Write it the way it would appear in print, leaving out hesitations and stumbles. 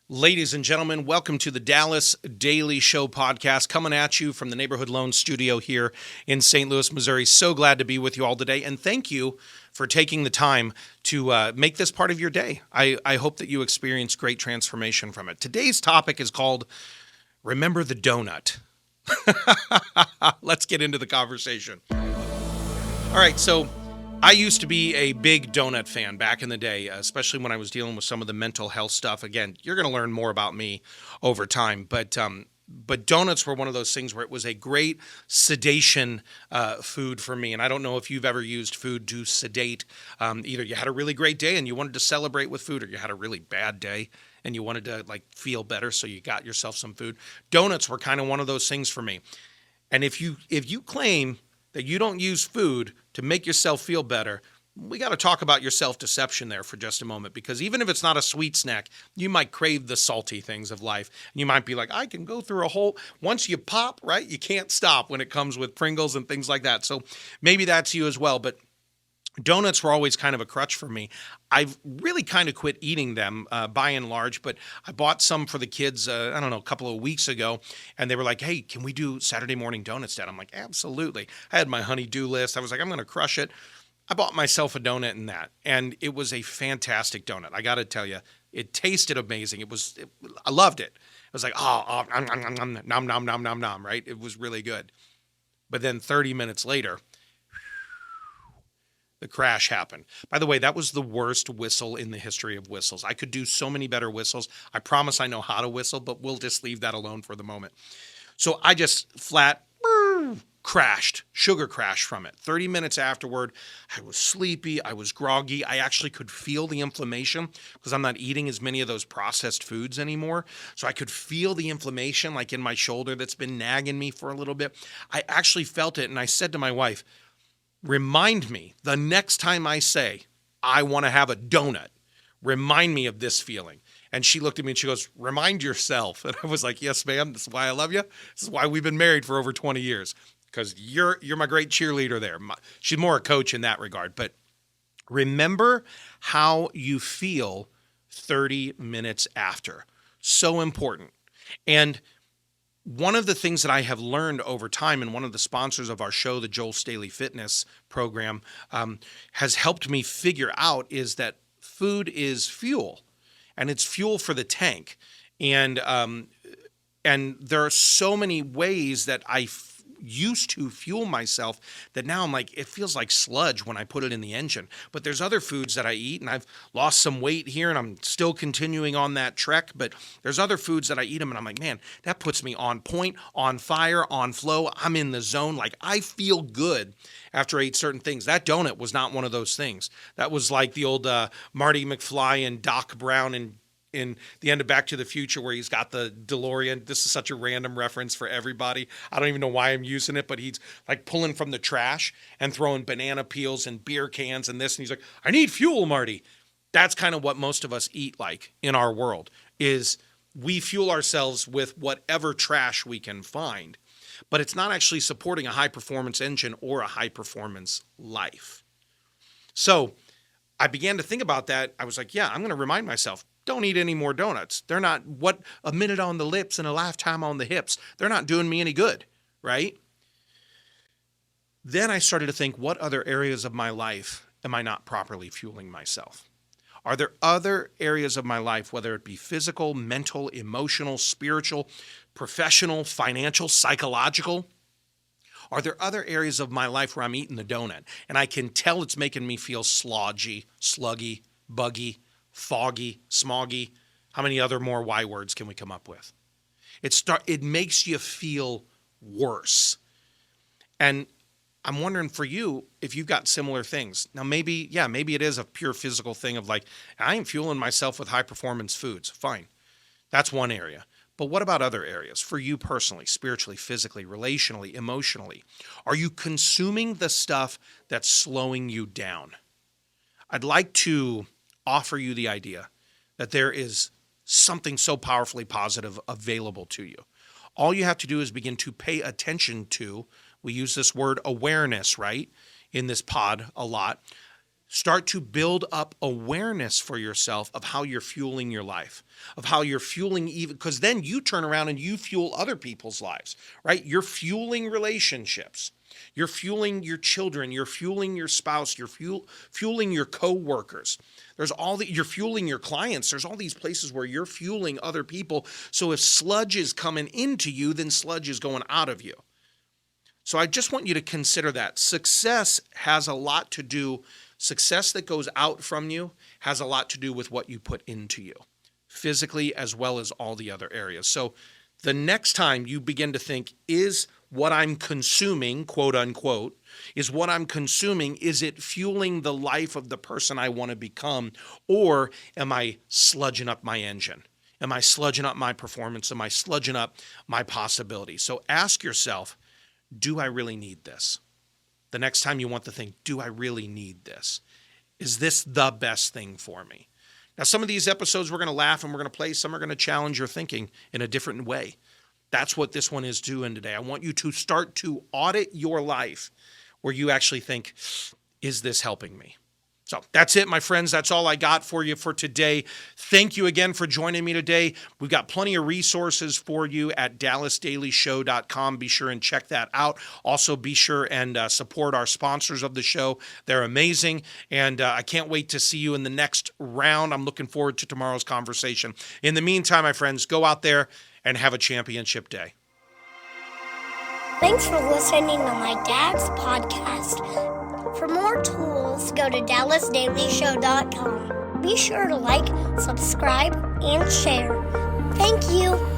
Ladies and gentlemen, welcome to the Dallas Daily Show podcast, coming at you from the Neighborhood Loan Studio here in St. Louis, Missouri. So glad to be with you all today, and thank you for taking the time to make this part of your day. I hope that you experience great transformation from it. Today's topic is called Remember the Donut. Let's get into the conversation. All right, so I used to be a big donut fan back in the day, especially when I was dealing with some of the mental health stuff. Again, you're going to learn more about me over time, but donuts were one of those things where it was a great sedation food for me. And I don't know if you've ever used food to sedate. Either you had a really great day and you wanted to celebrate with food, or you had a really bad day and you wanted to feel better, so you got yourself some food. Donuts were kind of one of those things for me. And if you claim that you don't use food to make yourself feel better, we got to talk about your self-deception there for just a moment, because even if it's not a sweet snack, you might crave the salty things of life. You might be like, I can go through a whole, once you pop, right, you can't stop when it comes with Pringles and things like that. So maybe that's you as well, but donuts were always kind of a crutch for me. I've really kind of quit eating them by and large, but I bought some for the kids, a couple of weeks ago, and they were like, hey, can we do Saturday morning donuts, Dad? I'm like, absolutely. I had my honey-do list. I was like, I'm going to crush it. I bought myself a donut in that, and it was a fantastic donut. I got to tell you, it tasted amazing. I loved it. It was like, nom, nom, nom, nom, nom, right? It was really good. But then 30 minutes later, the crash happened. By the way, that was the worst whistle in the history of whistles. I could do so many better whistles. I promise I know how to whistle, but we'll just leave that alone for the moment. So I just flat crashed, sugar crash from it. 30 minutes afterward, I was sleepy, I was groggy. I actually could feel the inflammation because I'm not eating as many of those processed foods anymore. So I could feel the inflammation like in my shoulder that's been nagging me for a little bit. I actually felt it, and I said to my wife, remind me the next time I say, I want to have a donut, remind me of this feeling. And she looked at me and she goes, remind yourself. And I was like, yes, ma'am. This is why I love you. This is why we've been married for over 20 years, because you're my great cheerleader there. She's more a coach in that regard. But remember how you feel 30 minutes after. So important. And one of the things that I have learned over time, and one of the sponsors of our show, the Joel Staley Fitness Program, has helped me figure out, is that food is fuel, and it's fuel for the tank. And there are so many ways that I used to fuel myself that now I'm like, it feels like sludge when I put it in the engine. But there's other foods that I eat, and I've lost some weight here and I'm still continuing on that trek, but there's other foods that I eat them and I'm like, man, that puts me on point, on fire, on flow. I'm in the zone. Like, I feel good after I eat certain things. That donut was not one of those things. That was like the old Marty McFly and Doc Brown and in the end of Back to the Future, where he's got the DeLorean. This is such a random reference for everybody. I don't even know why I'm using it, but he's like pulling from the trash and throwing banana peels and beer cans and this. And he's like, I need fuel, Marty. That's kind of what most of us eat like in our world, is we fuel ourselves with whatever trash we can find, but it's not actually supporting a high performance engine or a high performance life. So I began to think about that. I was like, yeah, I'm going to remind myself, don't eat any more donuts. They're not, what, a minute on the lips and a lifetime on the hips. They're not doing me any good, right? Then I started to think, what other areas of my life am I not properly fueling myself? Are there other areas of my life, whether it be physical, mental, emotional, spiritual, professional, financial, psychological? Are there other areas of my life where I'm eating the donut and I can tell it's making me feel sluggy, buggy, foggy, smoggy? How many other more Y words can we come up with? It makes you feel worse. And I'm wondering for you if you've got similar things. Now maybe it is a pure physical thing of like, I am fueling myself with high performance foods. Fine. That's one area. But what about other areas for you personally, spiritually, physically, relationally, emotionally? Are you consuming the stuff that's slowing you down? I'd like to offer you the idea that there is something so powerfully positive available to you. All you have to do is begin to pay attention to, we use this word awareness, right, in this pod a lot. Start to build up awareness for yourself of how you're fueling your life, of how you're fueling even, because then you turn around and you fuel other people's lives, right? You're fueling relationships. You're fueling your children. You're fueling your spouse. You're fueling your coworkers. You're fueling your clients. There's all these places where you're fueling other people. So if sludge is coming into you, then sludge is going out of you. So I just want you to consider that. Success that goes out from you has a lot to do with what you put into you, physically as well as all the other areas. So the next time you begin to think, is what I'm consuming, quote unquote, is it fueling the life of the person I want to become? Or am I sludging up my engine? Am I sludging up my performance? Am I sludging up my possibilities? So ask yourself, do I really need this? The next time you want to think, do I really need this? Is this the best thing for me? Now, some of these episodes we're going to laugh and we're going to play. Some are going to challenge your thinking in a different way. That's what this one is doing today. I want you to start to audit your life where you actually think, is this helping me? So that's it, my friends. That's all I got for you for today. Thank you again for joining me today. We've got plenty of resources for you at dallasdailyshow.com. Be sure and check that out. Also, be sure and support our sponsors of the show. They're amazing, and I can't wait to see you in the next round. I'm looking forward to tomorrow's conversation. In the meantime, my friends, go out there and have a championship day. Thanks for listening to my dad's podcast. For more tools, go to dallasdailyshow.com. Be sure to like, subscribe, and share. Thank you.